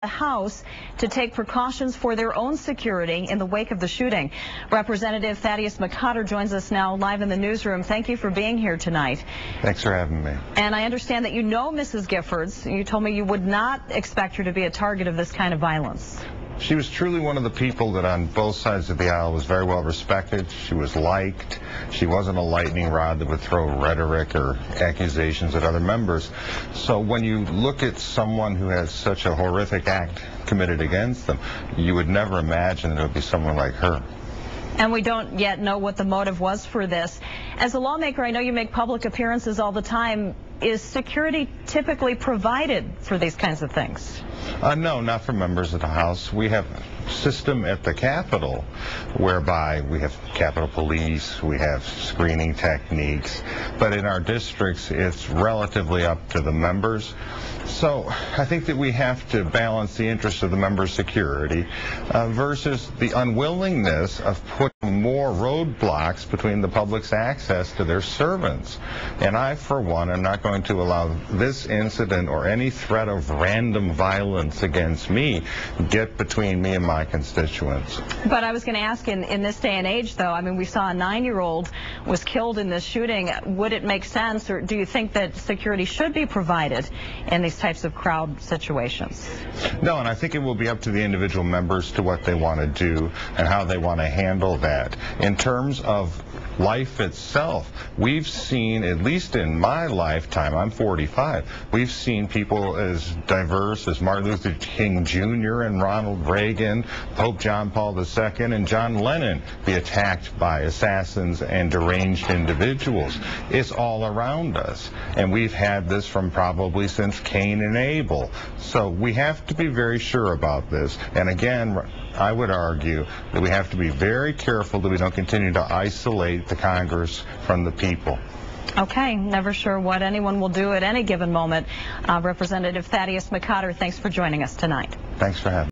the House to take precautions for their own security in the wake of the shooting. Representative Thaddeus McCotter joins us now live in the newsroom. Thank you for being here tonight. Thanks for having me. And I understand that you know Mrs. Giffords. You told me you would not expect her to be a target of this kind of violence. She was truly one of the people that on both sides of the aisle was very well respected. She was liked. She wasn't a lightning rod that would throw rhetoric or accusations at other members. So when you look at someone who has such a horrific act committed against them, you would never imagine it would be someone like her. And we don't yet know what the motive was for this. As a lawmaker, I know you make public appearances all the time. Is security typically provided for these kinds of things? No, not for members of the House. We have a system at the Capitol whereby we have Capitol Police, we have screening techniques, but in our districts it's relatively up to the members. So I think that we have to balance the interest of the members' security versus the unwillingness of putting more roadblocks between the public's access to their servants. And I, for one, am not going to allow this incident or any threat of random violence against me get between me and my constituents. But I was going to ask, in this day and age, though, I mean, we saw a 9-year-old was killed in this shooting. Would it make sense, or do you think that security should be provided in these types of crowd situations? No, and I think it will be up to the individual members to what they want to do and how they want to handle that. In terms of life itself, we've seen, at least in my lifetime, I'm 45, we've seen people as diverse as Martin Luther King Jr. and Ronald Reagan, Pope John Paul II, and John Lennon be attacked by assassins and deranged individuals. It's all around us, and we've had this from probably since Cain and Abel. So we have to be very sure about this. And again, I would argue that we have to be very careful that we don't continue to isolate the Congress from the people. Okay, never sure what anyone will do at any given moment. Representative Thaddeus McCotter, thanks for joining us tonight. Thanks for having me.